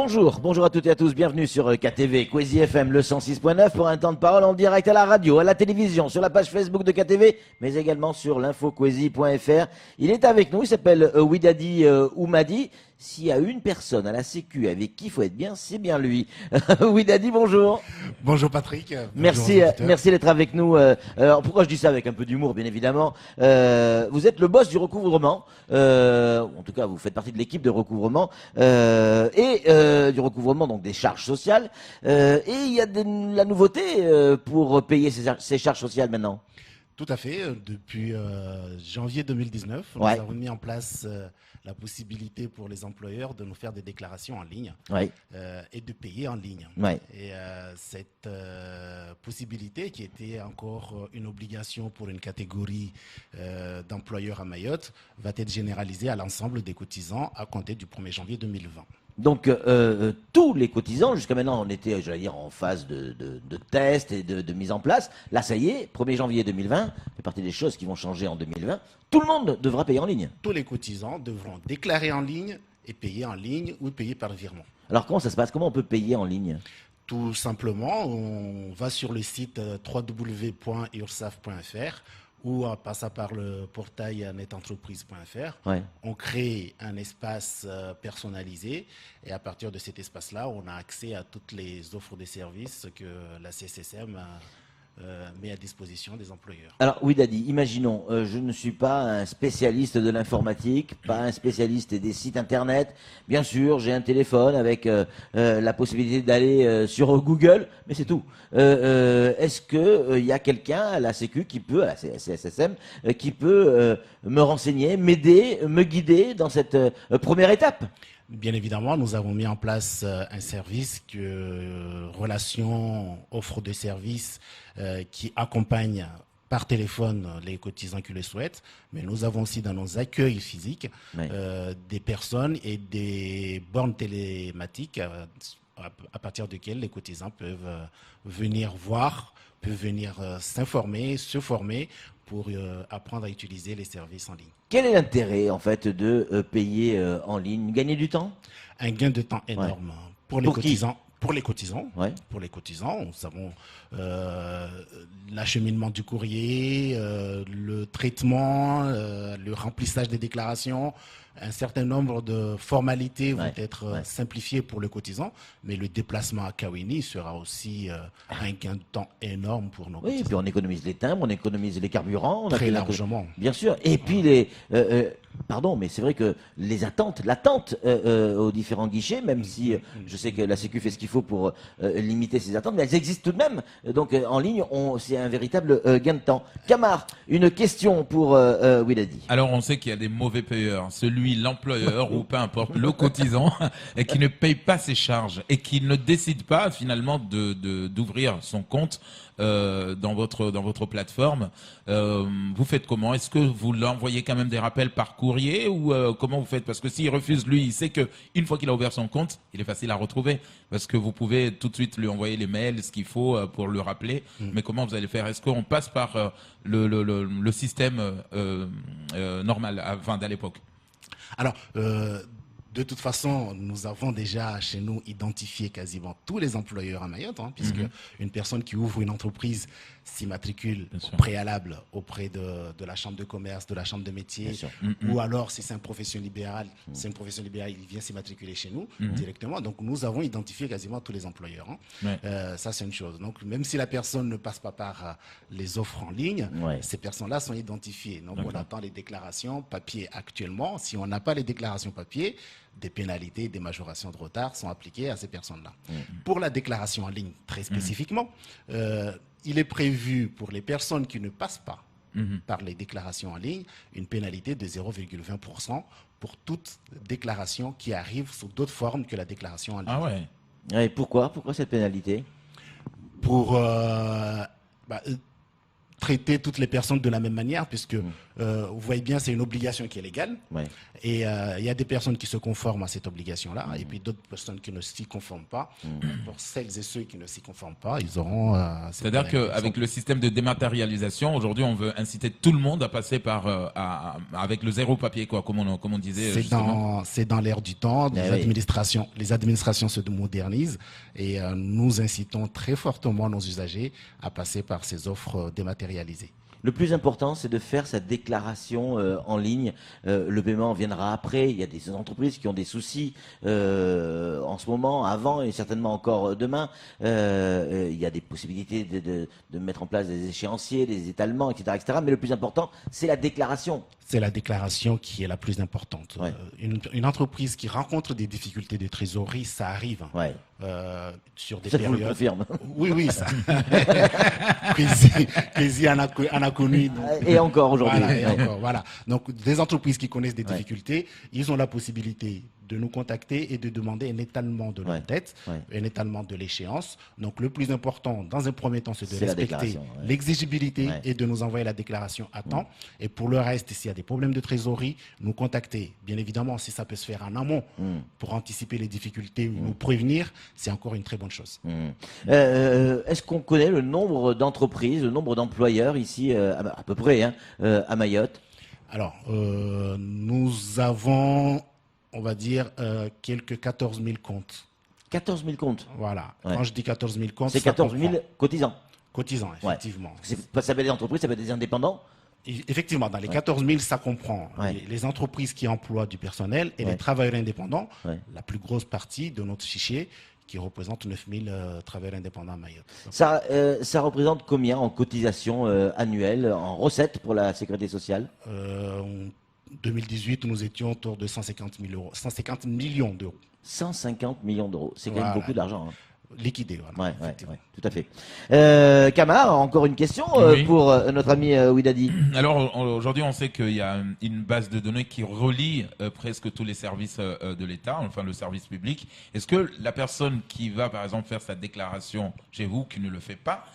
Bonjour à toutes et à tous, bienvenue sur KTV, Kwezi FM le 106.9 pour un temps de parole en direct à la radio, à la télévision, sur la page Facebook de KTV, mais également sur l'infokwezi.fr. Il est avec nous, il s'appelle Widadi Oumadi. S'il y a une personne à la Sécu avec qui il faut être bien, c'est bien lui. Widadi, bonjour. Bonjour Patrick. Merci, merci d'être avec nous. Alors pourquoi je dis ça avec un peu d'humour, bien évidemment. Vous êtes le boss du recouvrement. En tout cas, vous faites partie de l'équipe de recouvrement et du recouvrement donc des charges sociales. Et il y a la nouveauté pour payer ces charges sociales maintenant. Tout à fait. Depuis janvier 2019, nous avons mis en place la possibilité pour les employeurs de nous faire des déclarations en ligne et de payer en ligne. Et cette possibilité, qui était encore une obligation pour une catégorie d'employeurs à Mayotte, va être généralisée à l'ensemble des cotisants à compter du 1er janvier 2020. Donc tous les cotisants, jusqu'à maintenant on était, j'allais dire, en phase de test et de mise en place. Là ça y est, 1er janvier 2020, fait partie des choses qui vont changer en 2020. Tout le monde devra payer en ligne. Tous les cotisants devront déclarer en ligne et payer en ligne ou payer par virement. Alors comment ça se passe? Comment on peut payer en ligne? Tout simplement, on va sur le site www.ursaf.fr ou en passant par le portail netentreprise.fr, on crée un espace personnalisé et à partir de cet espace-là, on a accès à toutes les offres de services que la CSSM met à disposition des employeurs. Alors Widadi, imaginons, je ne suis pas un spécialiste de l'informatique, pas un spécialiste des sites internet. Bien sûr, j'ai un téléphone avec la possibilité d'aller sur Google, mais c'est tout. Est-ce que y a quelqu'un à la Sécu qui peut, à la CSSM, qui peut me renseigner, m'aider, me guider dans cette première étape? Bien évidemment, nous avons mis en place un service relation offre de services qui accompagne par téléphone les cotisants qui le souhaitent, mais nous avons aussi dans nos accueils physiques des personnes et des bornes télématiques à partir desquelles les cotisants peuvent venir voir, peuvent venir s'informer, se former pour apprendre à utiliser les services en ligne. Quel est l'intérêt en fait de payer en ligne? Gagner du temps? Un gain de temps énorme pour les cotisants. Pour les cotisants, nous savons l'acheminement du courrier, le traitement, le remplissage des déclarations. Un certain nombre de formalités vont être simplifiées pour le cotisant, mais le déplacement à Kawini sera aussi un gain de temps énorme pour nos cotisants. Oui, puis on économise les timbres, on économise les carburants. Très largement. Bien sûr. Et puis pardon, mais c'est vrai que l'attente aux différents guichets, même si je sais que la Sécu fait ce qu'il faut pour limiter ces attentes, mais elles existent tout de même. Donc en ligne, c'est un véritable gain de temps. Kamar, une question pour Widadi. Alors on sait qu'il y a des mauvais payeurs, l'employeur ou peu importe, le cotisant, et qui ne paye pas ses charges et qui ne décide pas finalement d'ouvrir son compte dans votre plateforme. Vous faites comment? Est-ce que vous l'envoyez quand même des rappels par courrier ou comment vous faites? Parce que s'il refuse, lui, il sait que une fois qu'il a ouvert son compte, il est facile à retrouver parce que vous pouvez tout de suite lui envoyer les mails, ce qu'il faut pour le rappeler. Mais comment vous allez faire? Est-ce qu'on passe par le système normal d'à l'époque? Alors, de toute façon, nous avons déjà chez nous identifié quasiment tous les employeurs à Mayotte, puisque une personne qui ouvre une entreprise s'immatricule au préalable auprès de la chambre de commerce, de la chambre de métier, ou alors si c'est un profession libérale, il vient s'immatriculer chez nous directement. Donc nous avons identifié quasiment tous les employeurs. Ça c'est une chose. Donc même si la personne ne passe pas par les offres en ligne, ces personnes-là sont identifiées. Donc on attend les déclarations papier actuellement. Si on n'a pas les déclarations papier, des pénalités, des majorations de retard sont appliquées à ces personnes-là. Pour la déclaration en ligne, très spécifiquement, il est prévu pour les personnes qui ne passent pas par les déclarations en ligne une pénalité de 0,20% pour toute déclaration qui arrive sous d'autres formes que la déclaration en ligne. Ah ouais. Et pourquoi cette pénalité? traiter toutes les personnes de la même manière, puisque vous voyez bien, c'est une obligation qui est légale. Ouais. Et il y a des personnes qui se conforment à cette obligation-là, et puis d'autres personnes qui ne s'y conforment pas. Pour celles et ceux qui ne s'y conforment pas, ils auront... C'est-à-dire qu'avec le système de dématérialisation, aujourd'hui, on veut inciter tout le monde à passer avec le zéro papier, quoi, comme on disait. C'est dans l'air du temps. Les administrations se modernisent et nous incitons très fortement nos usagers à passer par ces offres dématérialisées. Le plus important, c'est de faire sa déclaration en ligne. Le paiement viendra après. Il y a des entreprises qui ont des soucis en ce moment, avant et certainement encore demain. Il y a des possibilités de mettre en place des échéanciers, des étalements, etc., etc. Mais le plus important, c'est la déclaration. C'est la déclaration qui est la plus importante. Ouais. Une entreprise qui rencontre des difficultés de trésorerie, ça arrive. Ouais. Sur des Ça, périodes. je vous le confirme. Oui, ça. Crazy en a connu. Et encore aujourd'hui. Voilà, et encore, voilà. Donc, des entreprises qui connaissent des difficultés, ils ont la possibilité de nous contacter et de demander un étalement de leur dette, un étalement de l'échéance. Donc, le plus important, dans un premier temps, c'est de respecter l'exigibilité et de nous envoyer la déclaration à temps. Et pour le reste, s'il y a des problèmes de trésorerie, nous contacter. Bien évidemment, si ça peut se faire en amont pour anticiper les difficultés ou nous prévenir, c'est encore une très bonne chose. Est-ce qu'on connaît le nombre d'entreprises, le nombre d'employeurs ici, à peu près, à Mayotte? Alors, nous avons, on va dire, quelques 14 000 comptes. 14 000 comptes. Voilà. Quand je dis 14 000 comptes, c'est 14 000 cotisants. Cotisants, effectivement. Ça peut être des entreprises, ça peut être des indépendants. Effectivement, dans les 14 000, ça comprend les entreprises qui emploient du personnel et les travailleurs indépendants. La plus grosse partie de notre fichier qui représente 9 000 travailleurs indépendants à Mayotte. Ça représente combien en cotisation annuelle, en recettes pour la sécurité sociale? En 2018, nous étions autour de 150 millions d'euros. 150 millions d'euros, c'est quand même beaucoup d'argent. Liquidé, voilà. Tout à fait. Kamar, encore une question pour notre ami Ouidadi. Alors aujourd'hui, on sait qu'il y a une base de données qui relie presque tous les services de l'État, enfin le service public. Est-ce que la personne qui va, par exemple, faire sa déclaration chez vous, qui ne le fait pas,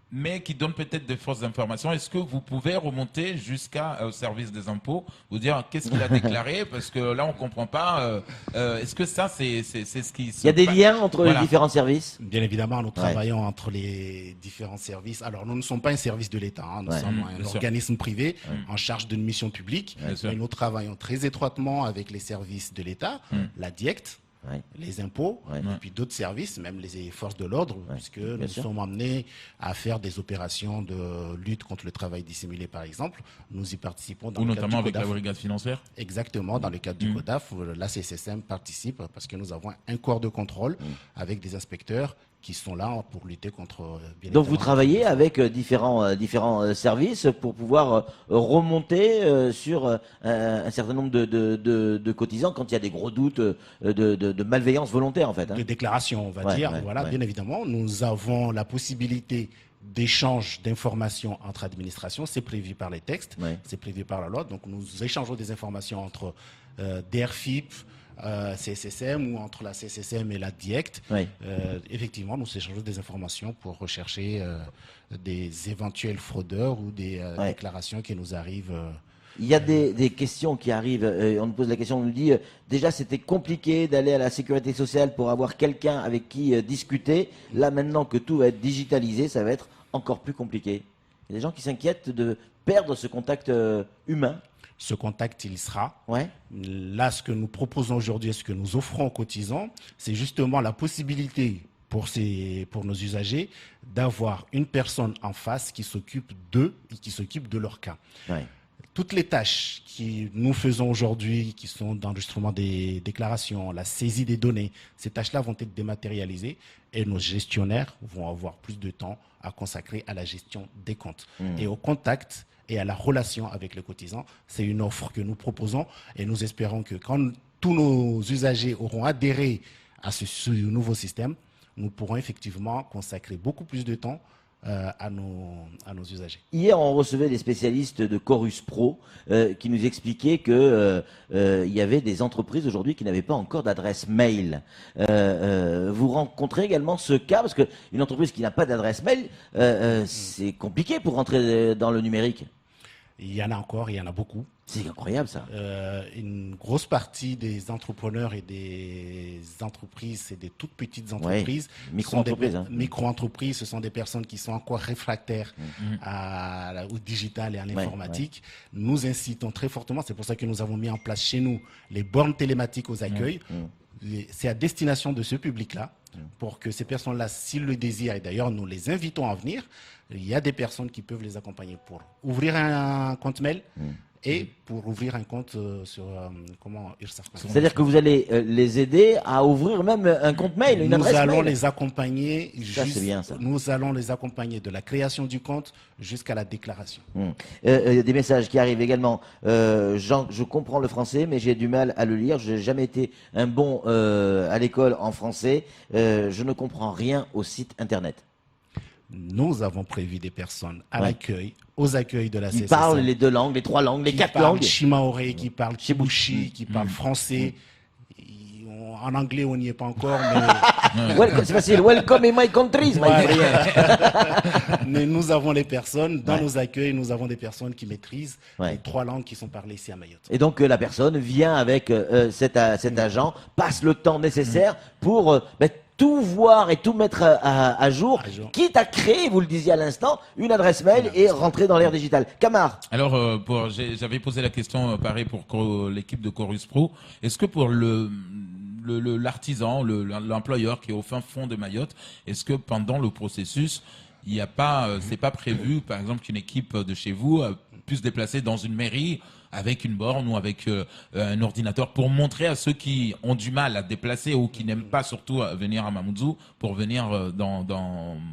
mais qui donne peut-être de fausses informations, est-ce que vous pouvez remonter jusqu'au service des impôts, vous dire qu'est-ce qu'il a déclaré, parce que là on comprend pas. Est-ce que ça c'est ce qui se... Il y a des liens entre les différents services? Bien évidemment, nous travaillons entre les différents services. Alors nous ne sommes pas un service de l'État, nous sommes un organisme privé en charge d'une mission publique. Et nous travaillons très étroitement avec les services de l'État, la DIECT, les impôts, et puis d'autres services, même les forces de l'ordre, puisque nous sommes amenés à faire des opérations de lutte contre le travail dissimulé, par exemple. Nous y participons dans le cadre notamment du avec la brigade financière. Exactement, dans le cadre du CODAF, la CSSM participe parce que nous avons un corps de contrôle avec des inspecteurs qui sont là pour lutter contre... Donc vous travaillez avec différents services pour pouvoir remonter sur un certain nombre de cotisants quand il y a des gros doutes de malveillance volontaire en fait. De déclaration, on va dire. Voilà, bien évidemment, nous avons la possibilité d'échange d'informations entre administrations. C'est prévu par les textes, c'est prévu par la loi. Donc nous échangeons des informations entre DRFIP, CSSM ou entre la CSSM et la DIECT. Effectivement, nous échangeons des informations pour rechercher des éventuels fraudeurs ou des déclarations qui nous arrivent. Il y a des questions qui arrivent, on nous pose la question, on nous dit déjà c'était compliqué d'aller à la sécurité sociale pour avoir quelqu'un avec qui discuter. Là maintenant que tout va être digitalisé, ça va être encore plus compliqué. Il y a des gens qui s'inquiètent de perdre ce contact humain. Ce contact, il sera. Là, ce que nous proposons aujourd'hui et ce que nous offrons aux cotisants, c'est justement la possibilité pour nos usagers d'avoir une personne en face qui s'occupe d'eux et qui s'occupe de leur cas. Toutes les tâches que nous faisons aujourd'hui, qui sont d'enregistrement des déclarations, la saisie des données, ces tâches-là vont être dématérialisées et nos gestionnaires vont avoir plus de temps à consacrer à la gestion des comptes et au contact et à la relation avec le cotisant. C'est une offre que nous proposons et nous espérons que quand tous nos usagers auront adhéré à ce nouveau système, nous pourrons effectivement consacrer beaucoup plus de temps à nos usagers. Hier, on recevait des spécialistes de Chorus Pro qui nous expliquaient que il y avait des entreprises aujourd'hui qui n'avaient pas encore d'adresse mail. Vous rencontrez également ce cas parce qu'une entreprise qui n'a pas d'adresse mail, c'est compliqué pour rentrer dans le numérique. Il y en a encore, il y en a beaucoup. C'est incroyable ça. Une grosse partie des entrepreneurs et des entreprises, c'est des toutes petites entreprises. Ouais, micro-entreprises. Micro-entreprises, ce sont des personnes qui sont encore réfractaires au digital et à l'informatique. Ouais. Nous incitons très fortement, c'est pour ça que nous avons mis en place chez nous les bornes télématiques aux accueils. C'est à destination de ce public-là, pour que ces personnes-là, s'ils le désirent, et d'ailleurs nous les invitons à venir, il y a des personnes qui peuvent les accompagner pour ouvrir un compte mail et pour ouvrir un compte sur URSAF. C'est-à-dire que vous allez les aider à ouvrir même un compte mail, une adresse mail. Nous allons les accompagner. C'est bien ça. Nous allons les accompagner de la création du compte jusqu'à la déclaration. Des messages qui arrivent également. Jean, je comprends le français, mais j'ai du mal à le lire. Je n'ai jamais été un bon à l'école en français. Je ne comprends rien au site internet. Nous avons prévu des personnes à l'accueil, aux accueils de la CSSM. Qui parlent les 2 langues, les 3 langues, les 4 langues. Qui parlent Chimaoré, qui parlent Chibushi, qui parlent français. En anglais, on n'y est pas encore, mais... C'est facile. Welcome in my country, Mais nous avons les personnes, dans nos accueils, nous avons des personnes qui maîtrisent les 3 langues qui sont parlées ici à Mayotte. Et donc, la personne vient avec cet agent, passe le temps nécessaire pour... tout voir et tout mettre à jour, quitte à créer, vous le disiez à l'instant, une adresse mail et rentrer dans l'ère digitale. Camar. Alors, j'avais posé la question, pareil, pour l'équipe de Chorus Pro. Est-ce que pour l'artisan, l'employeur qui est au fin fond de Mayotte, est-ce que pendant le processus, il n'y a pas, c'est pas prévu, par exemple, qu'une équipe de chez vous puisse se déplacer dans une mairie avec une borne ou avec un ordinateur pour montrer à ceux qui ont du mal à déplacer ou qui n'aiment pas surtout venir à Mamoudzou pour venir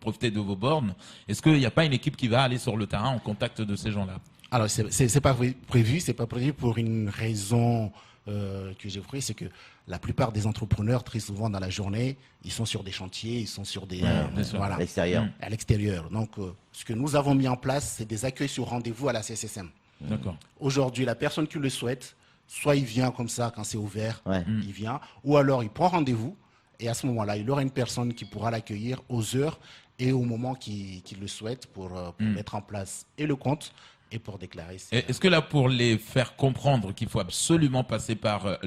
profiter de vos bornes. Est-ce qu'il n'y a pas une équipe qui va aller sur le terrain en contact de ces gens-là? Alors, c'est pas prévu, c'est pas prévu pour une raison que j'ai prise, c'est que la plupart des entrepreneurs, très souvent dans la journée, ils sont sur des chantiers, ils sont sur des à l'extérieur. À l'extérieur. Donc, ce que nous avons mis en place, c'est des accueils sur rendez-vous à la CSSM. D'accord. Aujourd'hui, la personne qui le souhaite, soit il vient comme ça quand c'est ouvert, il vient, ou alors il prend rendez-vous et à ce moment-là, il aura une personne qui pourra l'accueillir aux heures et au moment qu'il le souhaite pour mettre en place et le compte et pour déclarer. Est-ce que là, pour les faire comprendre qu'il faut absolument passer par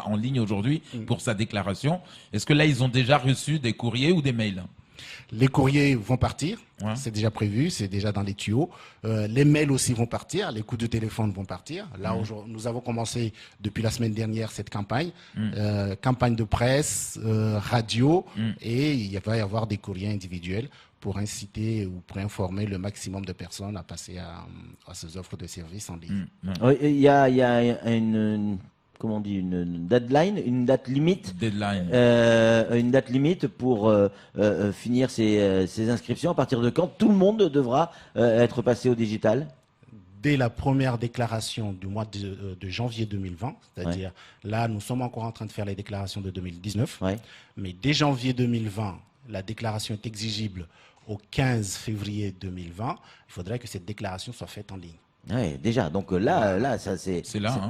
en ligne aujourd'hui pour sa déclaration, est-ce que là, ils ont déjà reçu des courriers ou des mails? Les courriers vont partir, c'est déjà prévu, c'est déjà dans les tuyaux. Les mails aussi vont partir, les coups de téléphone vont partir. Là, nous avons commencé depuis la semaine dernière cette campagne, campagne de presse, radio, et il va y avoir des courriers individuels pour inciter ou pour informer le maximum de personnes à passer à ces offres de services en ligne. Il y a une... Comment on dit, une deadline, une date limite. Une date limite pour finir ces inscriptions. À partir de quand tout le monde devra être passé au digital? Dès la première déclaration du mois de janvier 2020, c'est-à-dire là, nous sommes encore en train de faire les déclarations de 2019, mais dès janvier 2020, la déclaration est exigible au 15 février 2020. Il faudrait que cette déclaration soit faite en ligne. Oui, déjà. Donc là, ça c'est. C'est là.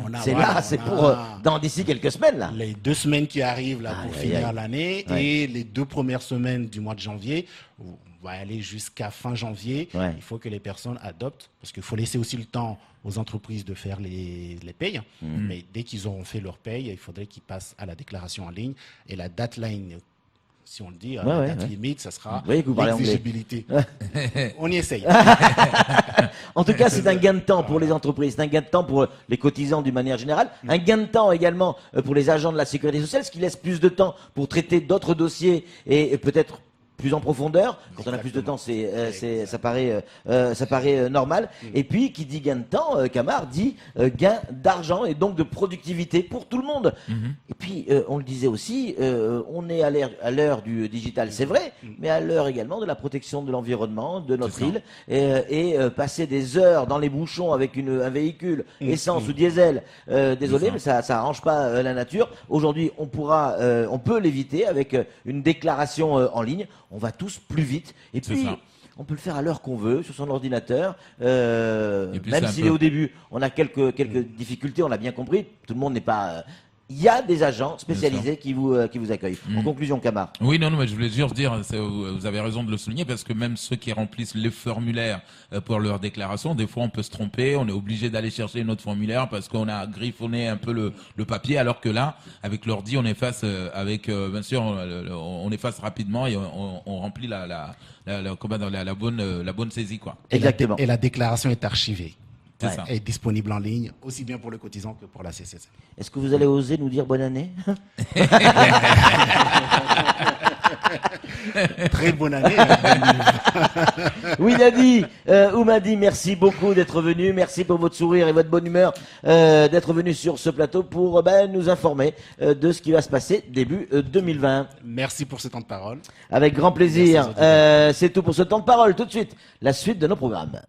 C'est pour d'ici quelques semaines là. Les 2 semaines qui arrivent là pour finir l'année et les 2 premières semaines du mois de janvier. On va aller jusqu'à fin janvier. Il faut que les personnes adoptent parce qu'il faut laisser aussi le temps aux entreprises de faire les payes. Mais dès qu'ils auront fait leur paye, il faudrait qu'ils passent à la déclaration en ligne et la deadline. Si on le dit, la date limite, ça sera l'exigibilité. On y essaye. En tout cas, c'est un gain de temps pour les entreprises, c'est un gain de temps pour les cotisants d'une manière générale, un gain de temps également pour les agents de la sécurité sociale, ce qui laisse plus de temps pour traiter d'autres dossiers et peut-être plus en profondeur. Quand on a plus de temps, ça paraît normal. Et puis, qui dit gain de temps, Camar dit gain d'argent et donc de productivité pour tout le monde. Et puis, on le disait aussi, on est à l'heure du digital, c'est vrai, mais à l'heure également de la protection de l'environnement, de notre île. Et passer des heures dans les bouchons avec un véhicule, essence ou diesel, désolé, mais ça arrange pas la nature. Aujourd'hui, on peut l'éviter avec une déclaration en ligne. On va tous plus vite. Et puis, on peut le faire à l'heure qu'on veut, sur son ordinateur. puis, Même c'est un s'il peu- est au début, on a quelques difficultés, on l'a bien compris. Tout le monde n'est pas. Il y a des agents spécialisés qui vous accueillent. En conclusion, Camar. Oui, non, mais je voulais juste dire, vous avez raison de le souligner, parce que même ceux qui remplissent les formulaires pour leur déclaration, des fois on peut se tromper, on est obligé d'aller chercher notre formulaire parce qu'on a griffonné un peu le papier, alors que là, avec l'ordi, on efface bien sûr, on efface rapidement et on remplit la bonne saisie, quoi. Exactement. Et la déclaration est archivée. C'est Ouais. ça. Elle est disponible en ligne, aussi bien pour le cotisant que pour la CCC. Est-ce que vous allez oser nous dire bonne année? Très bonne année. Hein. Oui, Dadi, Oumadi, merci beaucoup d'être venu. Merci pour votre sourire et votre bonne humeur d'être venu sur ce plateau pour nous informer de ce qui va se passer début 2020. Merci pour ce temps de parole. Avec grand plaisir. Merci aux auditeurs. C'est tout pour ce temps de parole. Tout de suite, la suite de nos programmes.